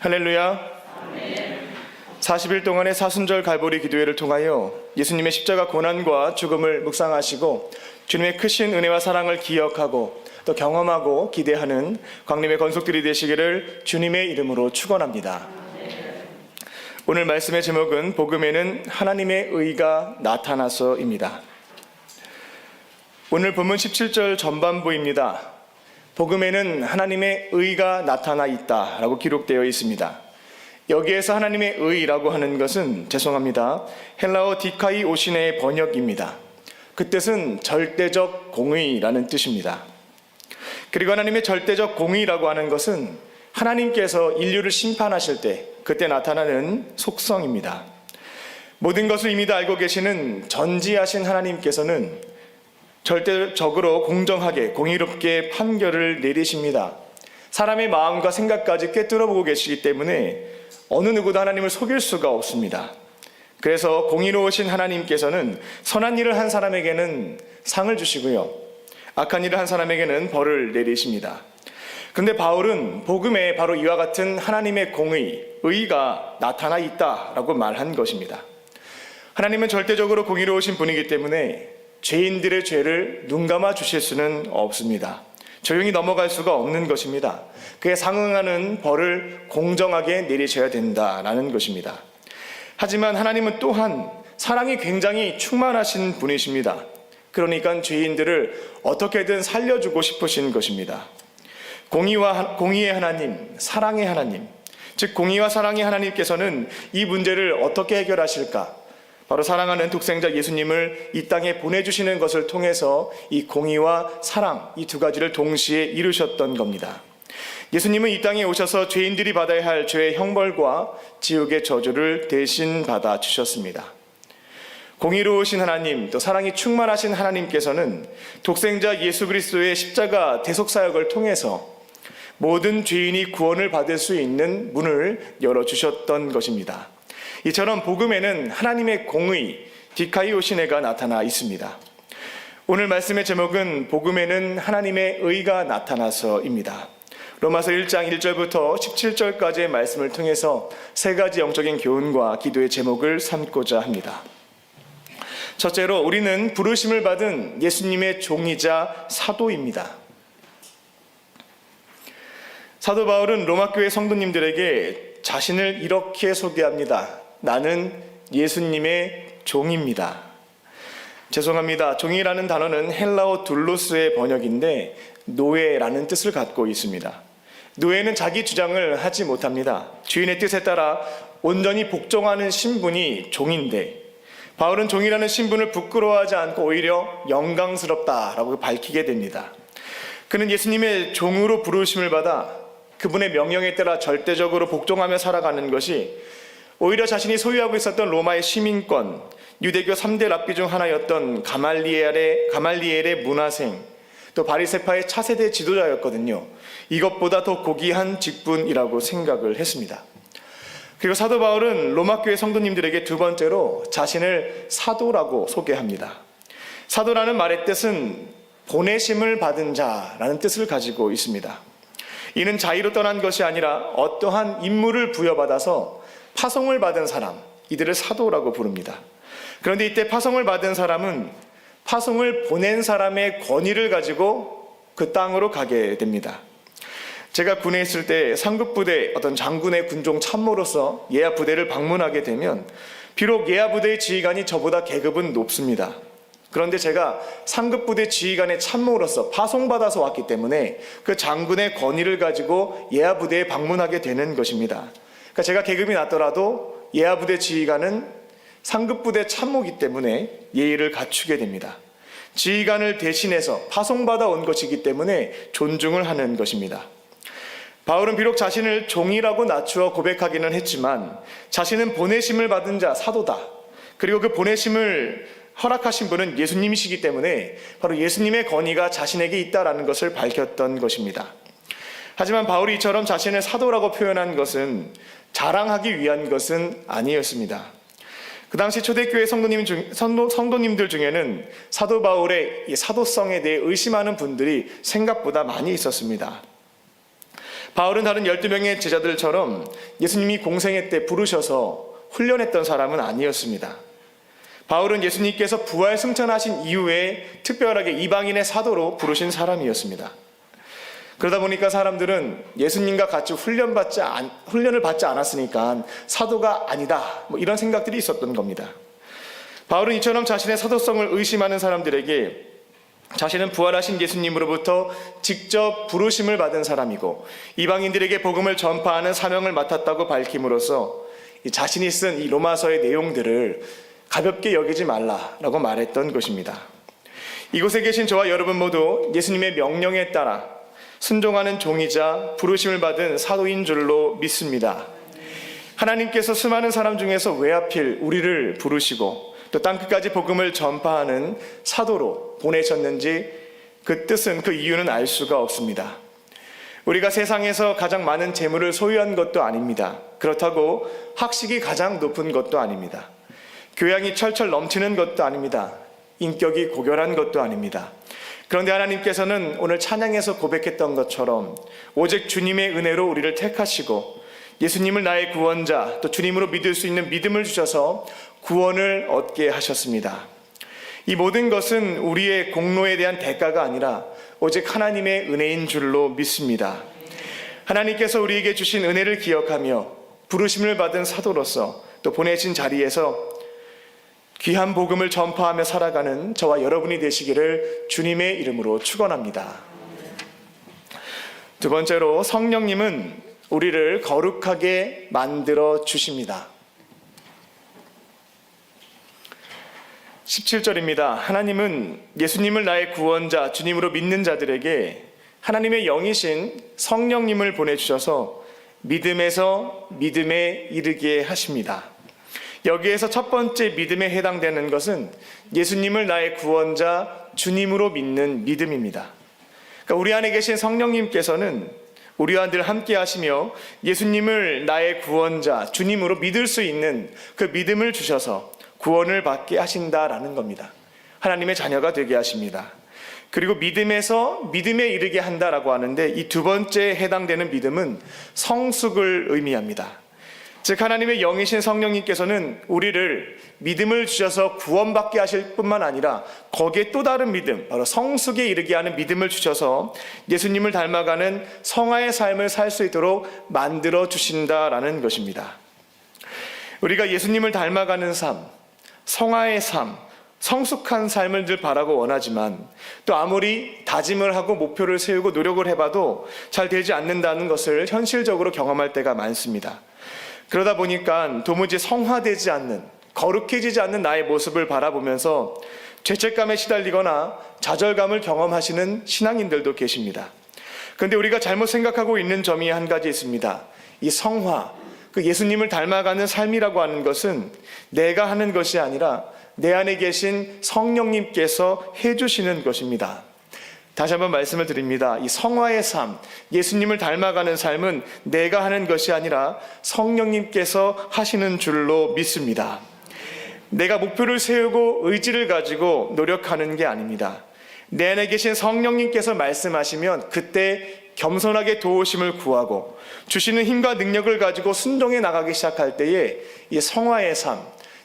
할렐루야. 40일 동안의 사순절 갈보리 기도회를 통하여 예수님의 십자가 고난과 죽음을 묵상하시고 주님의 크신 은혜와 사랑을 기억하고 또 경험하고 기대하는 광림의 건속들이 되시기를 주님의 이름으로 축원합니다. 오늘 말씀의 제목은 복음에는 하나님의 의가 나타나서입니다. 오늘 본문 17절 전반부입니다. 복음에는 하나님의 의가 나타나 있다라고 기록되어 있습니다. 여기에서 하나님의 의라고 하는 것은 죄송합니다. 헬라어 디카이 오시네의 번역입니다. 그 뜻은 절대적 공의라는 뜻입니다. 그리고 하나님의 절대적 공의라고 하는 것은 하나님께서 인류를 심판하실 때 그때 나타나는 속성입니다. 모든 것을 이미 다 알고 계시는 전지하신 하나님께서는 절대적으로 공정하게 공의롭게 판결을 내리십니다. 사람의 마음과 생각까지 꿰뚫어보고 계시기 때문에 어느 누구도 하나님을 속일 수가 없습니다. 그래서 공의로우신 하나님께서는 선한 일을 한 사람에게는 상을 주시고요, 악한 일을 한 사람에게는 벌을 내리십니다. 그런데 바울은 복음에 바로 이와 같은 하나님의 공의, 의가 나타나 있다라고 말한 것입니다. 하나님은 절대적으로 공의로우신 분이기 때문에 죄인들의 죄를 눈감아 주실 수는 없습니다. 조용히 넘어갈 수가 없는 것입니다. 그에 상응하는 벌을 공정하게 내리셔야 된다라는 것입니다. 하지만 하나님은 또한 사랑이 굉장히 충만하신 분이십니다. 그러니까 죄인들을 어떻게든 살려주고 싶으신 것입니다. 공의의 하나님, 사랑의 하나님, 즉 공의와 사랑의 하나님께서는 이 문제를 어떻게 해결하실까? 바로 사랑하는 독생자 예수님을 이 땅에 보내주시는 것을 통해서 이 공의와 사랑, 이 두 가지를 동시에 이루셨던 겁니다. 예수님은 이 땅에 오셔서 죄인들이 받아야 할 죄의 형벌과 지옥의 저주를 대신 받아 주셨습니다. 공의로우신 하나님, 또 사랑이 충만하신 하나님께서는 독생자 예수 그리스도의 십자가 대속사역을 통해서 모든 죄인이 구원을 받을 수 있는 문을 열어주셨던 것입니다. 이처럼 복음에는 하나님의 공의, 디카이오시네가 나타나 있습니다. 오늘 말씀의 제목은 복음에는 하나님의 의가 나타나서입니다. 로마서 1장 1절부터 17절까지의 말씀을 통해서 세 가지 영적인 교훈과 기도의 제목을 삼고자 합니다. 첫째로, 우리는 부르심을 받은 예수님의 종이자 사도입니다. 사도 바울은 로마교회 성도님들에게 자신을 이렇게 소개합니다. 나는 예수님의 종입니다. 죄송합니다. 종이라는 단어는 헬라어 둘로스의 번역인데 노예라는 뜻을 갖고 있습니다. 노예는 자기 주장을 하지 못합니다. 주인의 뜻에 따라 온전히 복종하는 신분이 종인데, 바울은 종이라는 신분을 부끄러워하지 않고 오히려 영광스럽다라고 밝히게 됩니다. 그는 예수님의 종으로 부르심을 받아 그분의 명령에 따라 절대적으로 복종하며 살아가는 것이 오히려 자신이 소유하고 있었던 로마의 시민권, 유대교 3대 랍비 중 하나였던 가말리엘의 문화생, 또 바리새파의 차세대 지도자였거든요. 이것보다 더 고귀한 직분이라고 생각을 했습니다. 그리고 사도 바울은 로마교회 성도님들에게 두 번째로 자신을 사도라고 소개합니다. 사도라는 말의 뜻은 보내심을 받은 자라는 뜻을 가지고 있습니다. 이는 자의로 떠난 것이 아니라 어떠한 임무를 부여받아서 파송을 받은 사람, 이들을 사도라고 부릅니다. 그런데 이때 파송을 받은 사람은 파송을 보낸 사람의 권위를 가지고 그 땅으로 가게 됩니다. 제가 군에 있을 때 상급부대 어떤 장군의 군종 참모로서 예하 부대를 방문하게 되면 비록 예하 부대의 지휘관이 저보다 계급은 높습니다. 그런데 제가 상급부대 지휘관의 참모로서 파송받아서 왔기 때문에 그 장군의 권위를 가지고 예하 부대에 방문하게 되는 것입니다. 그러니까 제가 계급이 낮더라도 예하 부대 지휘관은 상급부대 참모이기 때문에 예의를 갖추게 됩니다. 지휘관을 대신해서 파송받아 온 것이기 때문에 존중을 하는 것입니다. 바울은 비록 자신을 종이라고 낮추어 고백하기는 했지만 자신은 보내심을 받은 자, 사도다. 그리고 그 보내심을 허락하신 분은 예수님이시기 때문에 바로 예수님의 권위가 자신에게 있다라는 것을 밝혔던 것입니다. 하지만 바울이 이처럼 자신을 사도라고 표현한 것은 자랑하기 위한 것은 아니었습니다. 그 당시 초대교회 성도님들 중에는 사도 바울의 이 사도성에 대해 의심하는 분들이 생각보다 많이 있었습니다. 바울은 다른 12명의 제자들처럼 예수님이 공생애 때 부르셔서 훈련했던 사람은 아니었습니다. 바울은 예수님께서 부활 승천하신 이후에 특별하게 이방인의 사도로 부르신 사람이었습니다. 그러다 보니까 사람들은 예수님과 같이 훈련을 받지 않았으니까 사도가 아니다, 이런 생각들이 있었던 겁니다. 바울은 이처럼 자신의 사도성을 의심하는 사람들에게 자신은 부활하신 예수님으로부터 직접 부르심을 받은 사람이고 이방인들에게 복음을 전파하는 사명을 맡았다고 밝힘으로써 자신이 쓴 이 로마서의 내용들을 가볍게 여기지 말라라고 말했던 것입니다. 이곳에 계신 저와 여러분 모두 예수님의 명령에 따라 순종하는 종이자 부르심을 받은 사도인 줄로 믿습니다. 하나님께서 수많은 사람 중에서 왜 하필 우리를 부르시고 또 땅끝까지 복음을 전파하는 사도로 보내셨는지 그 뜻은, 그 이유는 알 수가 없습니다. 우리가 세상에서 가장 많은 재물을 소유한 것도 아닙니다. 그렇다고 학식이 가장 높은 것도 아닙니다. 교양이 철철 넘치는 것도 아닙니다. 인격이 고결한 것도 아닙니다. 그런데 하나님께서는 오늘 찬양에서 고백했던 것처럼 오직 주님의 은혜로 우리를 택하시고 예수님을 나의 구원자, 또 주님으로 믿을 수 있는 믿음을 주셔서 구원을 얻게 하셨습니다. 이 모든 것은 우리의 공로에 대한 대가가 아니라 오직 하나님의 은혜인 줄로 믿습니다. 하나님께서 우리에게 주신 은혜를 기억하며 부르심을 받은 사도로서 또 보내신 자리에서 귀한 복음을 전파하며 살아가는 저와 여러분이 되시기를 주님의 이름으로 축원합니다. 두 번째로, 성령님은 우리를 거룩하게 만들어 주십니다. 17절입니다. 하나님은 예수님을 나의 구원자, 주님으로 믿는 자들에게 하나님의 영이신 성령님을 보내주셔서 믿음에서 믿음에 이르게 하십니다. 여기에서 첫 번째 믿음에 해당되는 것은 예수님을 나의 구원자, 주님으로 믿는 믿음입니다. 그러니까 우리 안에 계신 성령님께서는 우리와 늘 함께 하시며 예수님을 나의 구원자, 주님으로 믿을 수 있는 그 믿음을 주셔서 구원을 받게 하신다라는 겁니다. 하나님의 자녀가 되게 하십니다. 그리고 믿음에서 믿음에 이르게 한다라고 하는데 이 두 번째에 해당되는 믿음은 성숙을 의미합니다. 즉 하나님의 영이신 성령님께서는 우리를 믿음을 주셔서 구원받게 하실 뿐만 아니라 거기에 또 다른 믿음, 바로 성숙에 이르게 하는 믿음을 주셔서 예수님을 닮아가는 성화의 삶을 살 수 있도록 만들어 주신다라는 것입니다. 우리가 예수님을 닮아가는 삶, 성화의 삶, 성숙한 삶을 늘 바라고 원하지만 또 아무리 다짐을 하고 목표를 세우고 노력을 해봐도 잘 되지 않는다는 것을 현실적으로 경험할 때가 많습니다. 그러다 보니까 도무지 성화되지 않는, 거룩해지지 않는 나의 모습을 바라보면서 죄책감에 시달리거나 좌절감을 경험하시는 신앙인들도 계십니다. 그런데 우리가 잘못 생각하고 있는 점이 한 가지 있습니다. 이 성화, 그 예수님을 닮아가는 삶이라고 하는 것은 내가 하는 것이 아니라 내 안에 계신 성령님께서 해주시는 것입니다. 다시 한번 말씀을 드립니다. 이 성화의 삶, 예수님을 닮아가는 삶은 내가 하는 것이 아니라 성령님께서 하시는 줄로 믿습니다. 내가 목표를 세우고 의지를 가지고 노력하는 게 아닙니다. 내 안에 계신 성령님께서 말씀하시면 그때 겸손하게 도우심을 구하고 주시는 힘과 능력을 가지고 순종해 나가기 시작할 때에 이 성화의 삶,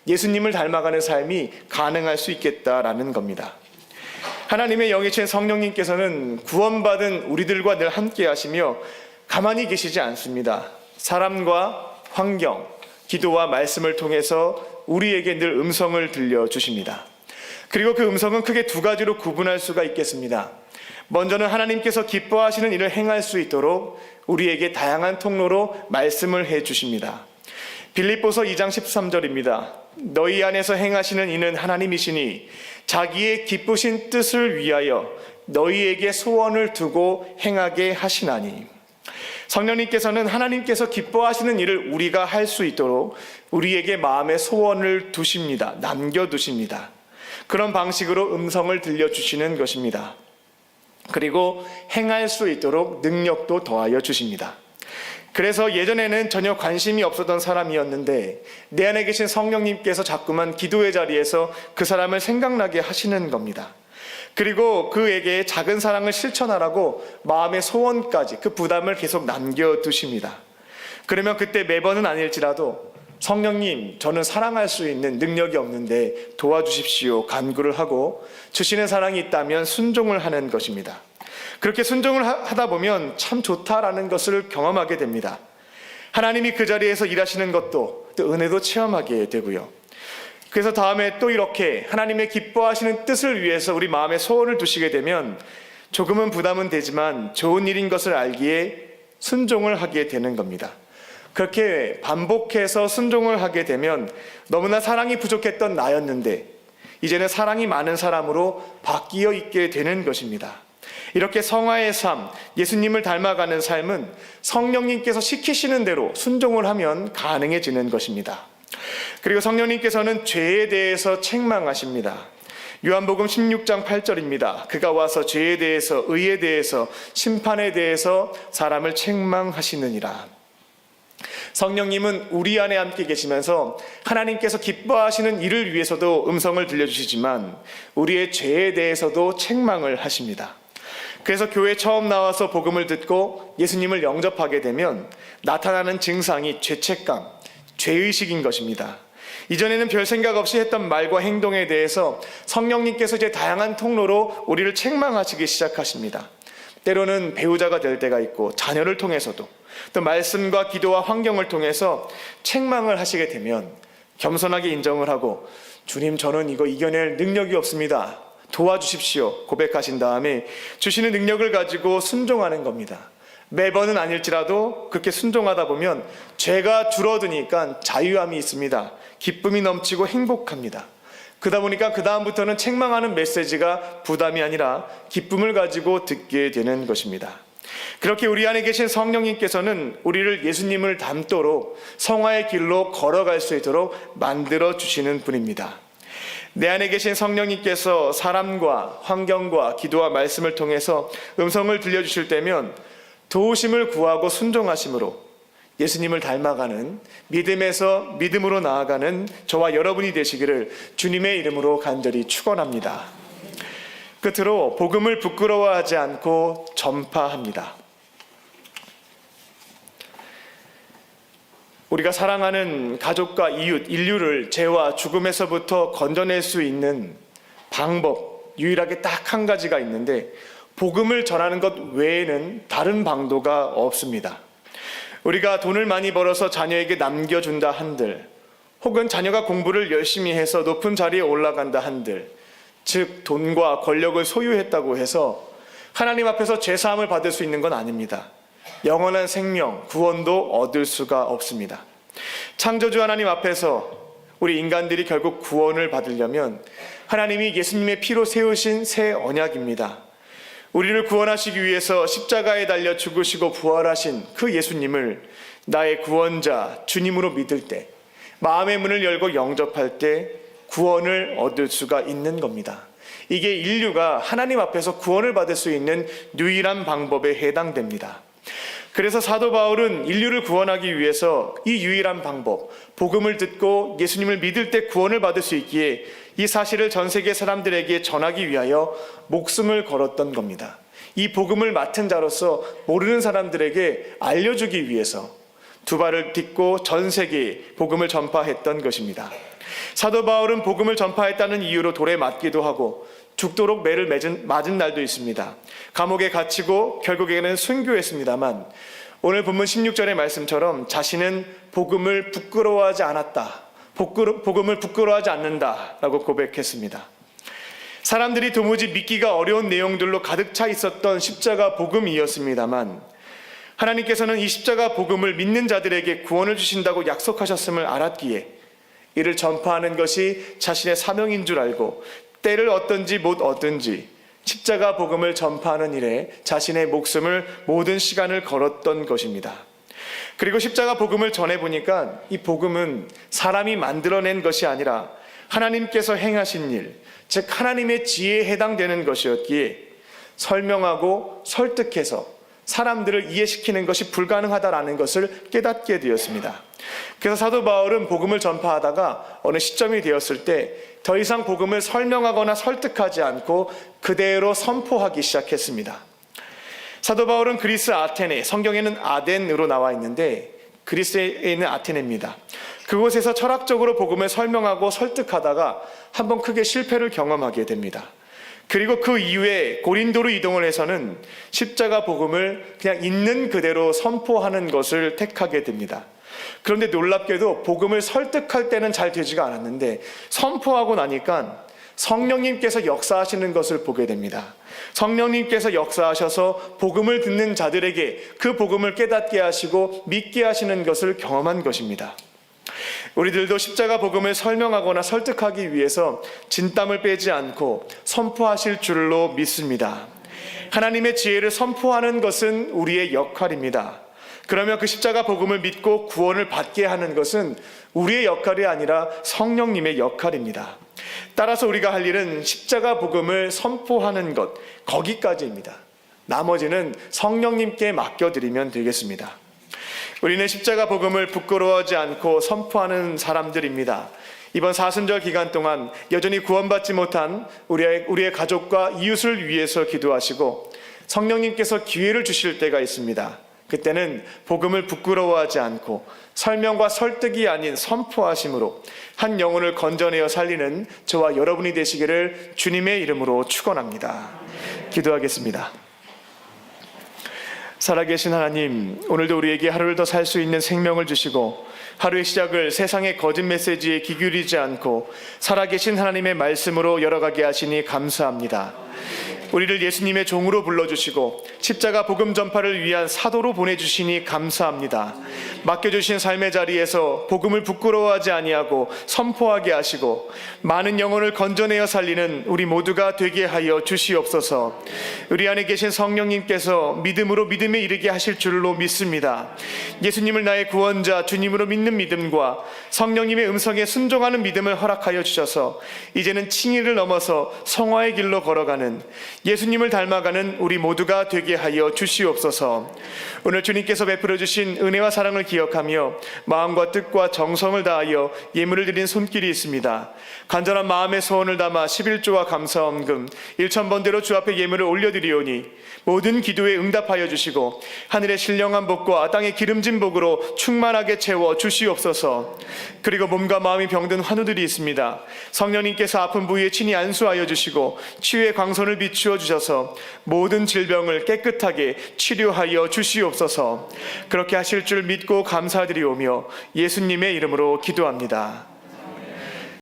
예수님을 닮아가는 삶이 가능할 수 있겠다라는 겁니다. 하나님의 영이신 성령님께서는 구원받은 우리들과 늘 함께 하시며 가만히 계시지 않습니다. 사람과 환경, 기도와 말씀을 통해서 우리에게 늘 음성을 들려주십니다. 그리고 그 음성은 크게 두 가지로 구분할 수가 있겠습니다. 먼저는 하나님께서 기뻐하시는 일을 행할 수 있도록 우리에게 다양한 통로로 말씀을 해주십니다. 빌립보서 2장 13절입니다. 너희 안에서 행하시는 이는 하나님이시니 자기의 기쁘신 뜻을 위하여 너희에게 소원을 두고 행하게 하시나니. 성령님께서는 하나님께서 기뻐하시는 일을 우리가 할 수 있도록 우리에게 마음의 소원을 두십니다. 남겨두십니다. 그런 방식으로 음성을 들려주시는 것입니다. 그리고 행할 수 있도록 능력도 더하여 주십니다. 그래서 예전에는 전혀 관심이 없었던 사람이었는데 내 안에 계신 성령님께서 자꾸만 기도의 자리에서 그 사람을 생각나게 하시는 겁니다. 그리고 그에게 작은 사랑을 실천하라고 마음의 소원까지 그 부담을 계속 남겨두십니다. 그러면 그때 매번은 아닐지라도 성령님, 저는 사랑할 수 있는 능력이 없는데 도와주십시오 간구를 하고 주시는 사랑이 있다면 순종을 하는 것입니다. 그렇게 순종을 하다 보면 참 좋다라는 것을 경험하게 됩니다. 하나님이 그 자리에서 일하시는 것도 또 은혜도 체험하게 되고요. 그래서 다음에 또 이렇게 하나님의 기뻐하시는 뜻을 위해서 우리 마음에 소원을 두시게 되면 조금은 부담은 되지만 좋은 일인 것을 알기에 순종을 하게 되는 겁니다. 그렇게 반복해서 순종을 하게 되면 너무나 사랑이 부족했던 나였는데 이제는 사랑이 많은 사람으로 바뀌어 있게 되는 것입니다. 이렇게 성화의 삶, 예수님을 닮아가는 삶은 성령님께서 시키시는 대로 순종을 하면 가능해지는 것입니다. 그리고 성령님께서는 죄에 대해서 책망하십니다. 요한복음 16장 8절입니다. 그가 와서 죄에 대해서, 의에 대해서, 심판에 대해서 사람을 책망하시느니라. 성령님은 우리 안에 함께 계시면서 하나님께서 기뻐하시는 일을 위해서도 음성을 들려주시지만 우리의 죄에 대해서도 책망을 하십니다. 그래서 교회 처음 나와서 복음을 듣고 예수님을 영접하게 되면 나타나는 증상이 죄책감, 죄의식인 것입니다. 이전에는 별 생각 없이 했던 말과 행동에 대해서 성령님께서 이제 다양한 통로로 우리를 책망하시기 시작하십니다. 때로는 배우자가 될 때가 있고 자녀를 통해서도 또 말씀과 기도와 환경을 통해서 책망을 하시게 되면 겸손하게 인정을 하고 주님, 저는 이거 이겨낼 능력이 없습니다. 도와주십시오 고백하신 다음에 주시는 능력을 가지고 순종하는 겁니다. 매번은 아닐지라도 그렇게 순종하다 보면 죄가 줄어드니까 자유함이 있습니다. 기쁨이 넘치고 행복합니다. 그러다 보니까 그 다음부터는 책망하는 메시지가 부담이 아니라 기쁨을 가지고 듣게 되는 것입니다. 그렇게 우리 안에 계신 성령님께서는 우리를 예수님을 닮도록 성화의 길로 걸어갈 수 있도록 만들어 주시는 분입니다. 내 안에 계신 성령님께서 사람과 환경과 기도와 말씀을 통해서 음성을 들려주실 때면 도우심을 구하고 순종하심으로 예수님을 닮아가는 믿음에서 믿음으로 나아가는 저와 여러분이 되시기를 주님의 이름으로 간절히 축원합니다. 끝으로 복음을 부끄러워하지 않고 전파합니다. 우리가 사랑하는 가족과 이웃, 인류를 죄와 죽음에서부터 건져낼 수 있는 방법, 유일하게 딱 한 가지가 있는데 복음을 전하는 것 외에는 다른 방도가 없습니다. 우리가 돈을 많이 벌어서 자녀에게 남겨준다 한들, 혹은 자녀가 공부를 열심히 해서 높은 자리에 올라간다 한들, 즉 돈과 권력을 소유했다고 해서 하나님 앞에서 죄사함을 받을 수 있는 건 아닙니다. 영원한 생명, 구원도 얻을 수가 없습니다. 창조주 하나님 앞에서 우리 인간들이 결국 구원을 받으려면 하나님이 예수님의 피로 세우신 새 언약입니다. 우리를 구원하시기 위해서 십자가에 달려 죽으시고 부활하신 그 예수님을 나의 구원자, 주님으로 믿을 때, 마음의 문을 열고 영접할 때 구원을 얻을 수가 있는 겁니다. 이게 인류가 하나님 앞에서 구원을 받을 수 있는 유일한 방법에 해당됩니다. 그래서 사도 바울은 인류를 구원하기 위해서 이 유일한 방법, 복음을 듣고 예수님을 믿을 때 구원을 받을 수 있기에 이 사실을 전 세계 사람들에게 전하기 위하여 목숨을 걸었던 겁니다. 이 복음을 맡은 자로서 모르는 사람들에게 알려주기 위해서 두 발을 딛고 전 세계에 복음을 전파했던 것입니다. 사도 바울은 복음을 전파했다는 이유로 돌에 맞기도 하고 죽도록 매를 맞은 날도 있습니다. 감옥에 갇히고 결국에는 순교했습니다만 오늘 본문 16절의 말씀처럼 자신은 복음을 부끄러워하지 않았다. 복음을 부끄러워하지 않는다라고 고백했습니다. 사람들이 도무지 믿기가 어려운 내용들로 가득 차 있었던 십자가 복음이었습니다만 하나님께서는 이 십자가 복음을 믿는 자들에게 구원을 주신다고 약속하셨음을 알았기에 이를 전파하는 것이 자신의 사명인 줄 알고 때를 얻든지 못 얻든지 십자가 복음을 전파하는 일에 자신의 목숨을 모든 시간을 걸었던 것입니다. 그리고 십자가 복음을 전해보니까 이 복음은 사람이 만들어낸 것이 아니라 하나님께서 행하신 일, 즉 하나님의 지혜에 해당되는 것이었기에 설명하고 설득해서 사람들을 이해시키는 것이 불가능하다라는 것을 깨닫게 되었습니다. 그래서 사도 바울은 복음을 전파하다가 어느 시점이 되었을 때 더 이상 복음을 설명하거나 설득하지 않고 그대로 선포하기 시작했습니다. 사도 바울은 그리스 아테네, 성경에는 아덴으로 나와 있는데 그리스에 있는 아테네입니다. 그곳에서 철학적으로 복음을 설명하고 설득하다가 한번 크게 실패를 경험하게 됩니다. 그리고 그 이후에 고린도로 이동을 해서는 십자가 복음을 그냥 있는 그대로 선포하는 것을 택하게 됩니다. 그런데 놀랍게도 복음을 설득할 때는 잘 되지가 않았는데 선포하고 나니까 성령님께서 역사하시는 것을 보게 됩니다. 성령님께서 역사하셔서 복음을 듣는 자들에게 그 복음을 깨닫게 하시고 믿게 하시는 것을 경험한 것입니다. 우리들도 십자가 복음을 설명하거나 설득하기 위해서 진땀을 빼지 않고 선포하실 줄로 믿습니다. 하나님의 지혜를 선포하는 것은 우리의 역할입니다. 그러면 그 십자가 복음을 믿고 구원을 받게 하는 것은 우리의 역할이 아니라 성령님의 역할입니다. 따라서 우리가 할 일은 십자가 복음을 선포하는 것, 거기까지입니다. 나머지는 성령님께 맡겨드리면 되겠습니다. 우리는 십자가 복음을 부끄러워하지 않고 선포하는 사람들입니다. 이번 사순절 기간 동안 여전히 구원받지 못한 우리의 가족과 이웃을 위해서 기도하시고 성령님께서 기회를 주실 때가 있습니다. 그때는 복음을 부끄러워하지 않고 설명과 설득이 아닌 선포하심으로 한 영혼을 건져내어 살리는 저와 여러분이 되시기를 주님의 이름으로 축원합니다. 기도하겠습니다. 살아계신 하나님, 오늘도 우리에게 하루를 더 살 수 있는 생명을 주시고 하루의 시작을 세상의 거짓 메시지에 기울이지 않고 살아계신 하나님의 말씀으로 열어가게 하시니 감사합니다. 우리를 예수님의 종으로 불러주시고 십자가 복음 전파를 위한 사도로 보내주시니 감사합니다. 맡겨주신 삶의 자리에서 복음을 부끄러워하지 아니하고 선포하게 하시고 많은 영혼을 건져내어 살리는 우리 모두가 되게 하여 주시옵소서. 우리 안에 계신 성령님께서 믿음으로 믿음에 이르게 하실 줄로 믿습니다. 예수님을 나의 구원자 주님으로 믿는 믿음과 성령님의 음성에 순종하는 믿음을 허락하여 주셔서 이제는 칭의를 넘어서 성화의 길로 걸어가는 예수님을 닮아가는 우리 모두가 되게 하여 주시옵소서. 오늘 주님께서 베풀어 주신 은혜와 사랑을 기억하며 마음과 뜻과 정성을 다하여 예물을 드린 손길이 있습니다. 간절한 마음의 소원을 담아 11조와 감사헌금 1,000번대로 주 앞에 예물을 올려드리오니 모든 기도에 응답하여 주시고 하늘의 신령한 복과 땅의 기름진 복으로 충만하게 채워 주시옵소서. 그리고 몸과 마음이 병든 환우들이 있습니다. 성령님께서 아픈 부위에 친히 안수하여 주시고 치유의 광선을 비추어 주셔서 모든 질병을 깨끗하게 치료하여 주시옵소서. 그렇게 하실 줄 믿고 감사드리오며 예수님의 이름으로 기도합니다.